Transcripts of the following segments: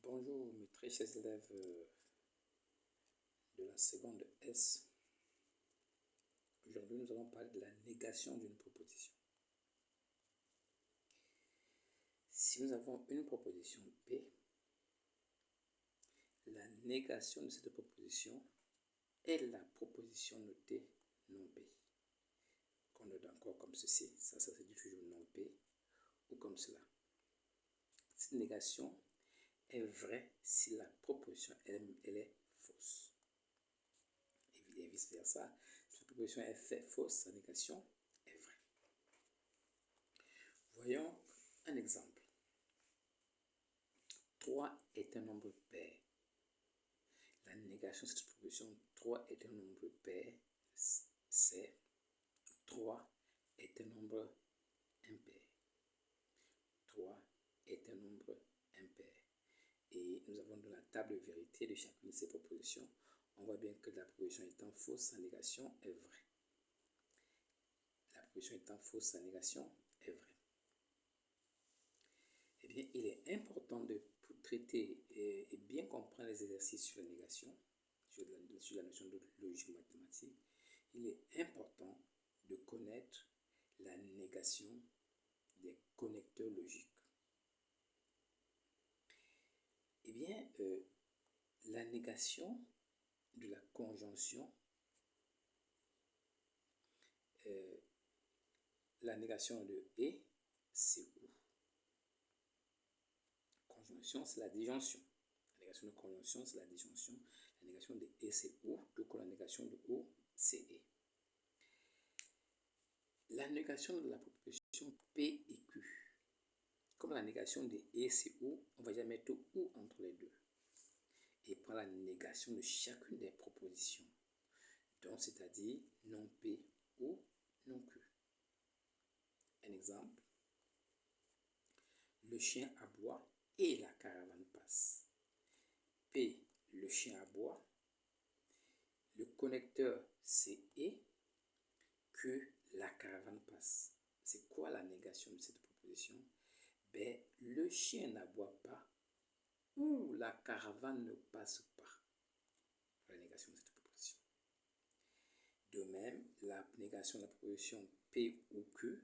Bonjour mes très chers élèves de la seconde S. Aujourd'hui, nous allons parler de la négation d'une proposition. Si nous avons une proposition P, la négation de cette proposition est la proposition notée non P. Qu'on note encore comme ceci, ça se dit toujours non P, ou comme cela. Cette négation est vraie si la proposition elle est fausse. Et vice versa, si la proposition est fausse, sa négation est vraie. Voyons un exemple. 3 est un nombre pair. La négation de cette proposition 3 est un nombre pair, c'est 3 est un nombre impair. 3 est un nombre impair. Et nous avons dans la table de vérité de chacune de ces propositions, on voit bien que la proposition étant fausse, sa négation est vraie. La proposition étant fausse, sa négation est vraie. Eh bien, il est important de traiter et bien comprendre les exercices sur la négation, sur la notion de logique mathématique. Il est important de connaître la négation des connecteurs logiques. Eh bien, la négation de la conjonction, la négation de et, c'est où? Conjonction, c'est la disjonction. La négation de conjonction, c'est la disjonction. La négation de et, c'est ou, tout comme la négation de ou, c'est et. La négation de la proposition P et Q. Comme la négation de et, c'est ou, on va jamais mettre ou entre les deux. Et prendre la négation de chacune des propositions. Donc, c'est-à-dire non P ou non Q. Un exemple. Le chien aboie et la caravane passe. P, le chien aboie. Le connecteur, c'est et. Q, la caravane passe. C'est quoi la négation de cette proposition? Ben, le chien n'aboie pas ou la caravane ne passe pas. La négation de cette proposition. De même, la négation de la proposition P ou Q,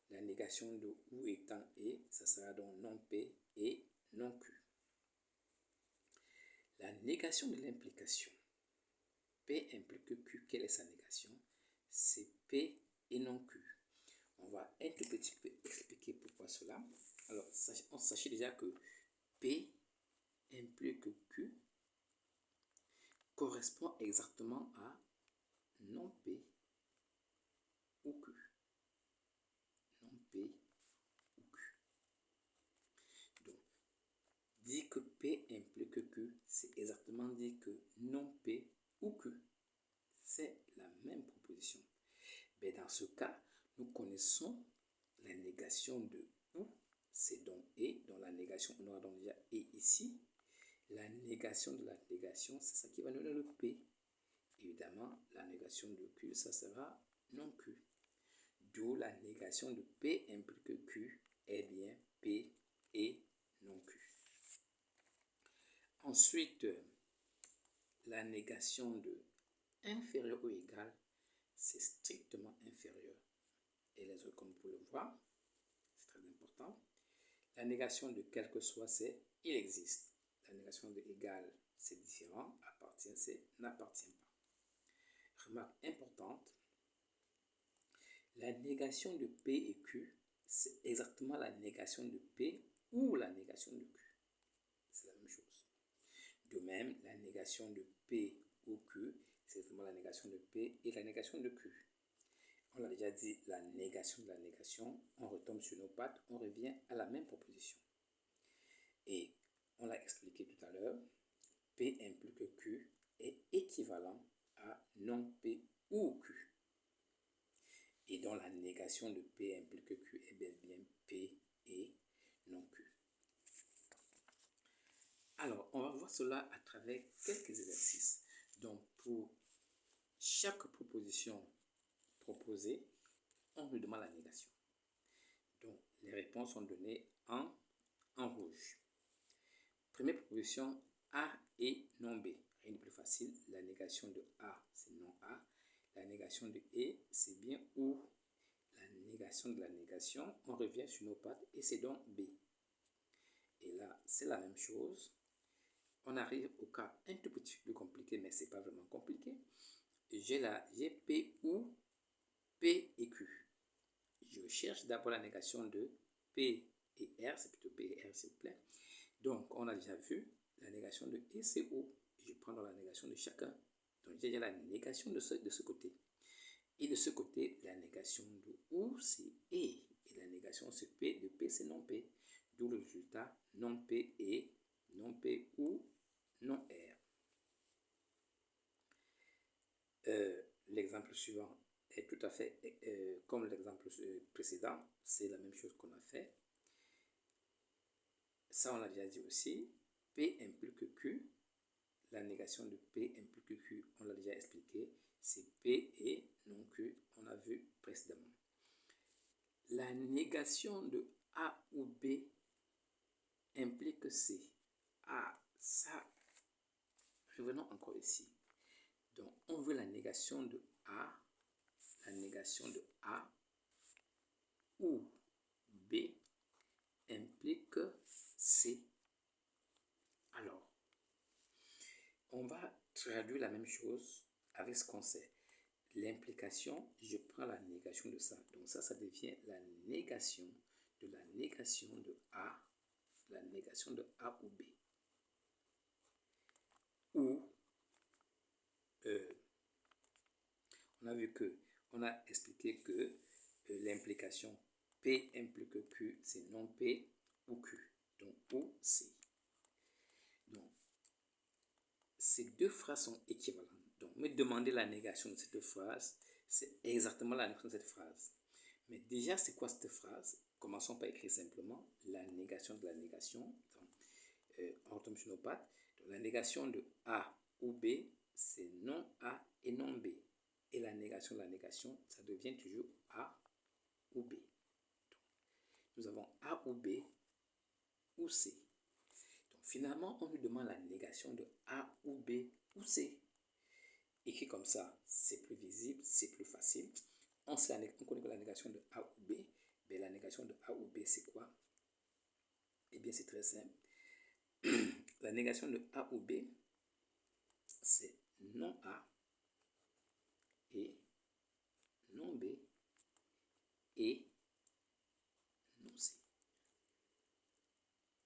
la négation de ou étant et, ça sera donc non P et non Q. La négation de l'implication. P implique Q. Quelle est sa négation? C'est P et non Q. On va un tout petit peu expliquer pourquoi cela. Alors, sachez déjà que P implique Q correspond exactement à non P ou Q. Non P ou Q. Donc, dire que P implique Q, c'est exactement dire que non P ou Q. C'est la même proposition. Mais dans ce cas, nous connaissons la négation de ou, c'est donc et, dans la négation, on aura donc déjà et ici. La négation de la négation, c'est ça qui va nous donner le P. Évidemment, la négation de Q, ça sera non Q. D'où la négation de P implique Q est bien P et non Q. Ensuite, la négation de inférieur ou égal, c'est strictement inférieur. Et les autres, comme vous pouvez le voir, c'est très important. La négation de quel que soit, c'est il existe. La négation de égal, c'est différent. Appartient, c'est n'appartient pas. Remarque importante, la négation de P et Q, c'est exactement la négation de P ou la négation de Q. C'est la même chose. De même, la négation de P ou Q, c'est exactement la négation de P et la négation de Q. On l'a déjà dit, la négation de la négation, on retombe sur nos pattes, on revient à la même proposition. Et on l'a expliqué tout à l'heure, P implique Q est équivalent à non P ou Q. Et donc la négation de P implique Q est bel et bien P et non Q. Alors, on va voir cela à travers quelques exercices. Donc, pour chaque proposition proposée, on nous demande la négation. Donc, les réponses sont données en rouge. Première proposition, A et non B. Rien de plus facile. La négation de A, c'est non A. La négation de E, c'est bien OU. La négation de la négation, on revient sur nos pattes et c'est donc B. Et là, c'est la même chose. On arrive au cas un tout petit peu plus compliqué, mais ce n'est pas vraiment compliqué. J'ai P ou P et Q. Je cherche d'abord la négation de P et R, c'est plutôt P et R s'il vous plaît. Donc, on a déjà vu la négation de E, c'est O. Je prends dans la négation de chacun. Donc, j'ai déjà la négation de ce côté. Et de ce côté, la négation de OU, c'est E. Et la négation de P, c'est non P. D'où le résultat non P et non P ou non R. L'exemple suivant est tout à fait comme l'exemple précédent. C'est la même chose qu'on a fait. Ça, on l'a déjà dit aussi. P implique Q. La négation de P implique Q, on l'a déjà expliqué. C'est P et non Q, on a vu précédemment. La négation de A ou B implique C. Ah, ça, revenons encore ici. Donc, on veut la négation de A ou B implique C. Alors, on va traduire la même chose avec ce qu'on sait. L'implication, je prends la négation de ça. Donc ça devient la négation de la négation de A, la négation de A ou B. Ou, on a vu que, on a expliqué que l'implication P implique Q, c'est non P ou Q. Donc ou C. Donc, ces deux phrases sont équivalentes. Donc, me demander la négation de cette phrase, c'est exactement la négation de cette phrase. Mais déjà, c'est quoi cette phrase? Commençons par écrire simplement la négation de la négation. Donc, on retombe sur nos pattes. Donc, la négation de A ou B, c'est non A et non B. Et la négation de la négation, ça devient toujours A ou B. Donc, nous avons A ou B ou C. Donc, finalement, on nous demande la négation de A ou B ou C. Écrit comme ça, c'est plus visible, c'est plus facile. On connaît que la négation de A ou B. Mais la négation de A ou B, c'est quoi? Eh bien, c'est très simple. La négation de A ou B, c'est non A et non B et non C.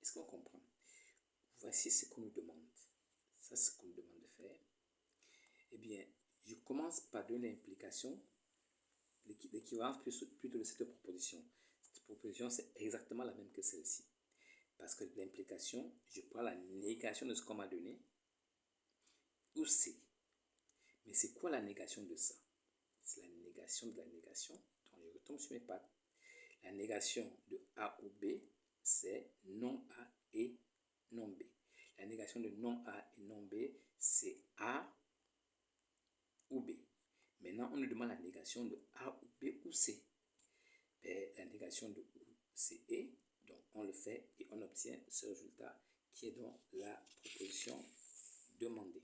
Est-ce qu'on comprend? Voici ce qu'on nous demande. Ça, c'est ce qu'on nous demande de faire. Eh bien, je commence par donner l'implication, l'équivalence plutôt de cette proposition. Cette proposition, c'est exactement la même que celle-ci. Parce que l'implication, je prends la négation de ce qu'on m'a donné, ou C. Mais c'est quoi la négation de ça? C'est la négation de la négation. Donc, je retombe sur mes pattes. La négation de A ou B, c'est non A et non B. La négation de non A et non B, c'est A ou B. Maintenant, on nous demande la négation de A ou B ou C. Ben, la négation de O, c'est E. Donc, on le fait et on obtient ce résultat qui est donc la proposition demandée.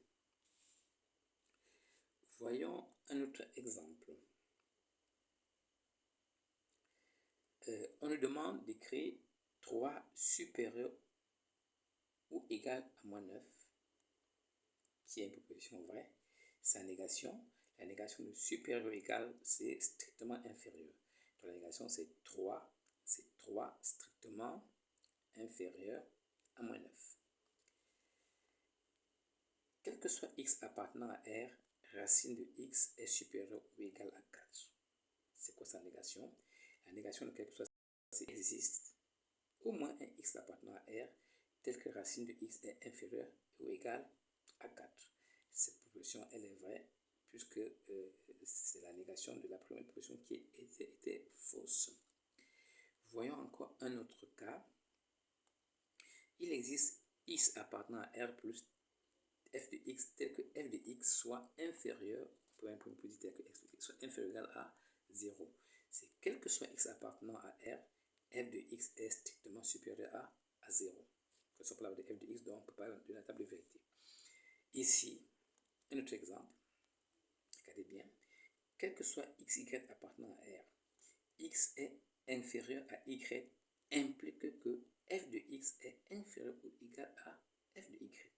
Voyons un autre exemple. On nous demande d'écrire 3 supérieur ou égal à moins 9, qui est une proposition vraie. Sa négation, la négation de supérieur ou égal, c'est strictement inférieur. Donc la négation, c'est 3 strictement inférieur à moins 9. Quel que soit x appartenant à R, racine de x est supérieure ou égale à 4. C'est quoi sa négation? La négation de quelque chose qui existe au moins un x appartenant à R tel que racine de x est inférieure ou égale à 4. Cette proposition, elle est vraie puisque c'est la négation de la première proposition qui était fausse. Voyons encore un autre cas. Il existe x appartenant à R plus f de x tel que f de x soit inférieur, pour un premier positif tel que f de x soit inférieur ou égal à 0. C'est quel que soit x appartenant à R, f de x est strictement supérieur à 0. soit pour la valeur de f de x, donc on peut pas de la table de vérité. Ici, un autre exemple, regardez bien, quel que soit x, y appartenant à R, x est inférieur à y implique que f de x est inférieur ou égal à f de y.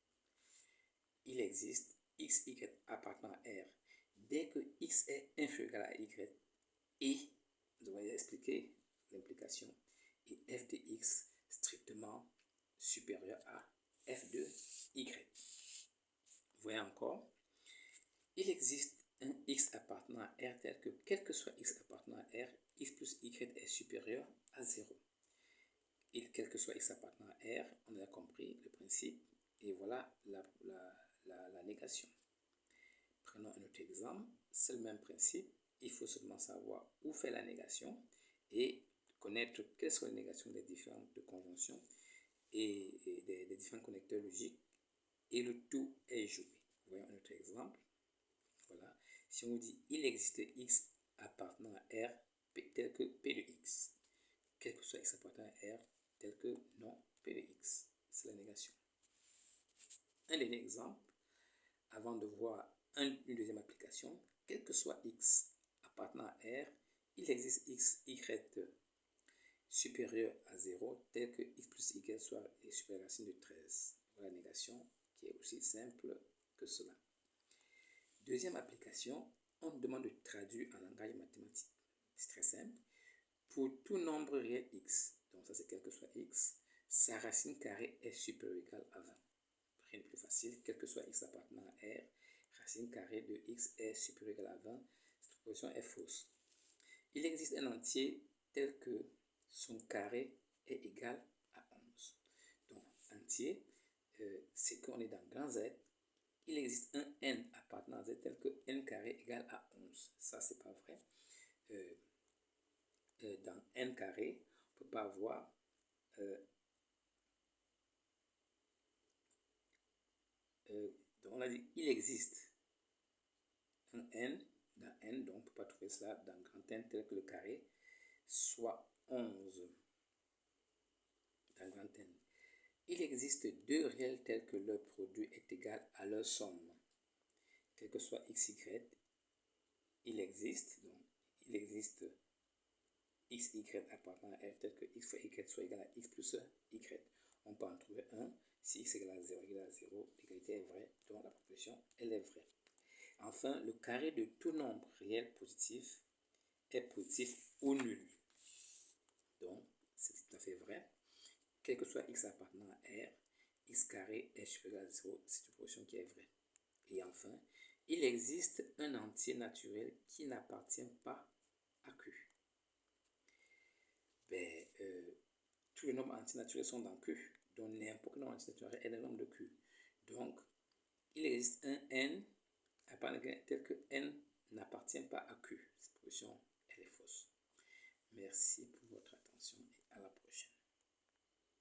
Il existe x, y appartenant à R dès que x est inférieur ou égal à y et, nous allons expliquer l'implication, et f de x strictement supérieur à f de y. Vous voyez encore, il existe un x appartenant à R tel que quel que soit x appartenant à R, x plus y est supérieur à 0. Et quel que soit x appartenant à R, on a compris le principe, et voilà la négation. Prenons un autre exemple, c'est le même principe, il faut seulement savoir où fait la négation et connaître quelles sont les négations des différentes conjonctions et des différents connecteurs logiques, et le tout est joué. Voyons un autre exemple. Voilà. Si on dit il existe x appartenant à R tel que P de x, quel que soit x appartenant à R tel que non P de x, c'est la négation. Un dernier exemple, avant de voir une deuxième application, quel que soit x appartenant à R, il existe x, y supérieur à 0 tel que x plus y soit supérieur à la racine de 13. Voilà la négation qui est aussi simple que cela. Deuxième application, on demande de traduire en langage mathématique. C'est très simple. Pour tout nombre réel x, donc ça c'est quel que soit x, sa racine carrée est supérieure ou égale à 20. Rien de plus facile, quel que soit x appartenant à R, racine carrée de x est supérieure ou égale à 20, cette proposition est fausse. Il existe un entier tel que son carré est égal à 11. Donc, entier, c'est qu'on est dans grand Z. Il existe un n appartenant à Z tel que n carré égale à 11. Ça, c'est pas vrai. Dans n carré, on ne peut pas avoir donc on a dit il existe un n dans n, donc on ne peut pas trouver cela dans grand N tel que le carré soit 11 dans grand N. Il existe deux réels tels que leur produit est égal à leur somme. Quel que soit x, y, il existe x, y appartenant à R tel que x fois y soit égal à x plus y. On peut en trouver un. Si x égale à 0, l'égalité est vraie, donc la proposition, elle est vraie. Enfin, le carré de tout nombre réel positif est positif ou nul. Donc, c'est tout à fait vrai. Quel que soit x appartenant à R, x carré est supérieur à 0, c'est une proposition qui est vraie. Et enfin, il existe un entier naturel qui n'appartient pas à Q. Tous les nombres entiers naturels sont dans Q. Donc, n'importe quel nombre entier naturel est le nombre de Q. Donc, il existe un n appartenant tel que n